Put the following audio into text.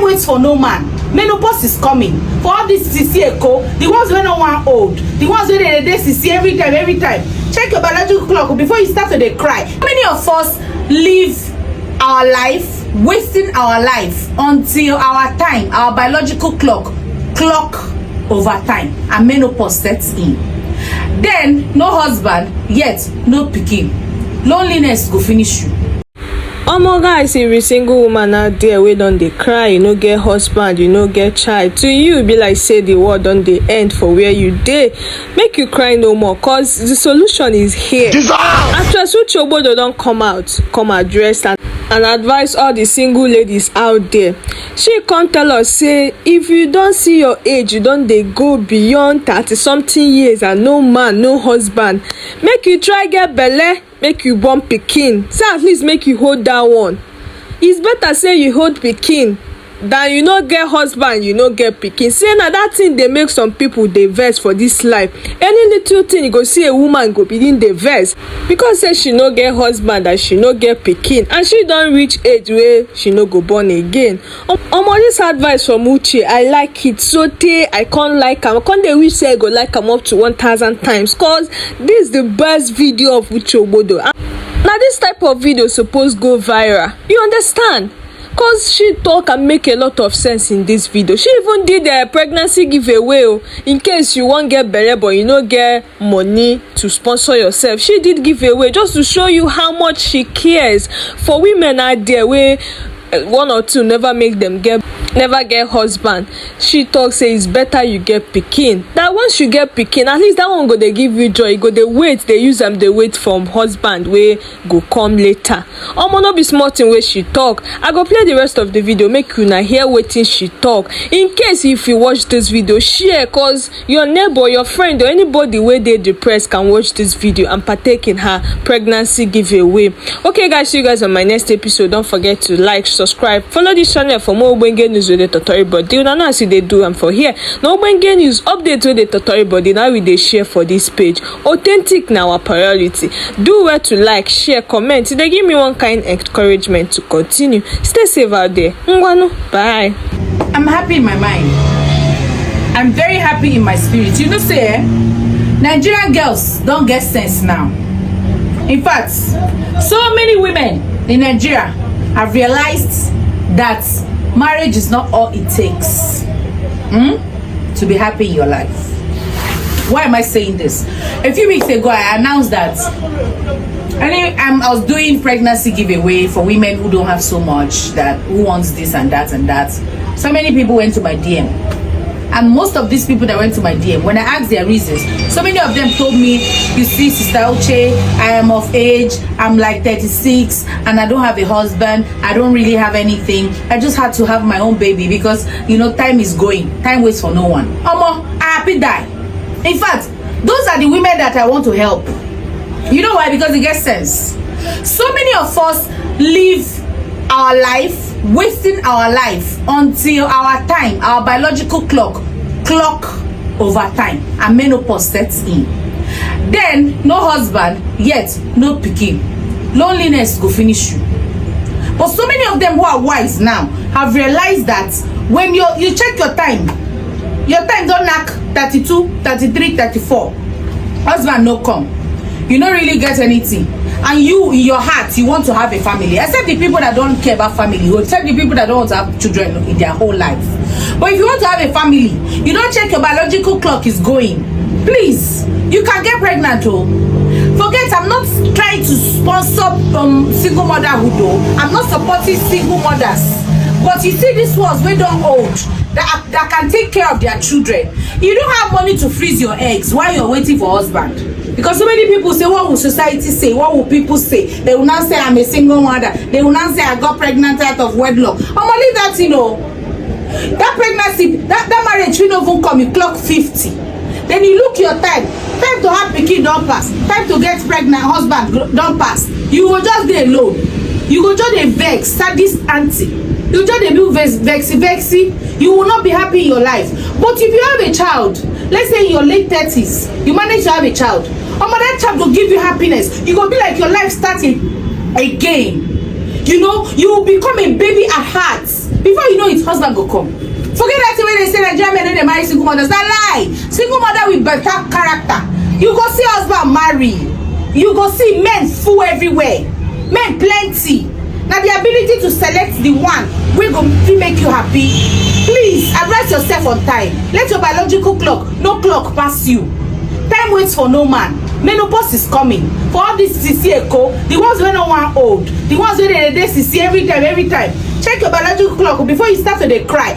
waits for no man. Menopause is coming. For all this etiko, the ones wey no want old, the ones wey dey sissy every time. Check your biological clock before you start to dey cry. How many of us live our life, wasting our life until our time, our biological clock over time and menopause sets in? Then no husband, yet no pikin. Loneliness go finish you. Guys, every single woman out there we don't dey cry, you no get husband, you no get child. To you be like say the world don't dey end for where you dey. Make you cry no more, cause the solution is here. Actress Uche Ogbodo don't come address and advise all the single ladies out there. She can't tell us say if you don't see your age, you don't dey go beyond 30-something years and no man, no husband, make you try get belle, make you born pikin. So at least make you hold that one. It's better say you hold pikin than you no get husband, you no get pikin. Say na that thing dey make some people dey vex for this life. Any little thing you go see a woman go begin dey vex because say she no get husband and she no get pikin and she don reach age where she no go born again. This advice from Uche, I like it so tey I can't like am. I can't dey wish say I go like am up to 1,000 times cause this is the best video of Uche Ogbodo. Now this type of video suppose go viral. You understand? Cause she talk and make a lot of sense in this video. She even did a pregnancy giveaway in case you won't get belle but you no get money to sponsor yourself. She did give away just to show you how much she cares for women out there where one or two never get husband. She talk say it's better you get pikin. That once you get pikin, at least that one go dey give you joy. You go dey wait, they use them, they wait from husband wey go come later. No be small thing wey she talk. I go play the rest of the video make you na hear wetin she talk. In case if you watch this video, share cause your neighbor, your friend or anybody wey dey depressed can watch this video and partake in her pregnancy giveaway. Okay guys, see you guys on my next episode. Don't forget to like, subscribe, follow this channel for more ogbonge news with the totori body. Una know as they do am for here. No ogbonge news update with the totori body. Now we dey share for this page. Authentic na our priority. Do well to like, share, comment. They give me one kind encouragement to continue. Stay safe out there. Ngwanu, bye. I'm happy in my mind. I'm very happy in my spirit. You know say Nigerian girls don't get sense now. In fact, so many women in Nigeria have realized that marriage is not all it takes to be happy in your life. Why am I saying this? A few weeks ago, I announced that I was doing pregnancy giveaway for women who don't have so much, that who wants this and that and that. So many people went to my DM. And most of these people that went to my DM, when I asked their reasons, so many of them told me, you see, Sister Uche, I am of age, I'm like 36, and I don't have a husband, I don't really have anything. I just had to have my own baby because, you know, time is going. Time waits for no one. I happy die. In fact, those are the women that I want to help. You know why? Because it gets sense. So many of us live our life, wasting our life until our time, our biological clock over time and menopause sets in. Then no husband, yet no pikin. Loneliness go finish you. But so many of them who are wise now have realized that when you check your time don't knock 32, 33, 34. Husband no come. You don't really get anything. And you, in your heart, you want to have a family. Except the people that don't care about family. Except the people that don't want to have children in their whole life. But if you want to have a family, you don't check your biological clock is going. Please, you can get pregnant. Forget, I'm not trying to sponsor single motherhood. I'm not supporting single mothers. But you see these ones, we don't old. That can take care of their children. You don't have money to freeze your eggs while you're waiting for husband. Because so many people say, what will society say? What will people say? They will not say I'm a single mother. They will not say I got pregnant out of wedlock. I'm gonna leave that, you know. That pregnancy, that marriage will not even come, you clock 50. Then you look your time to have pikin don't pass. Time to get pregnant, husband don't pass. You will just be alone. You will just a vex, sadist auntie. You just a do vexy. You will not be happy in your life. But if you have a child, let's say in your late 30s, you manage to have a child. That child will give you happiness. You will be like your life starting again. You know, you will become a baby at heart. before you know it, husband go come. Forget that thing when they say Nigerian men no dey marry single mothers. That lie. Single mother with better character. You go see husband marry. You go see men full everywhere. Men plenty. Now the ability to select the one wey go make you happy. Please address yourself on time. Let your biological clock, no clock pass you. Time waits for no man. Menopause is coming. For all this sisi eko, the ones wey no wan old, the ones wey dey sisi every time. Check your biological clock before you start to dey cry.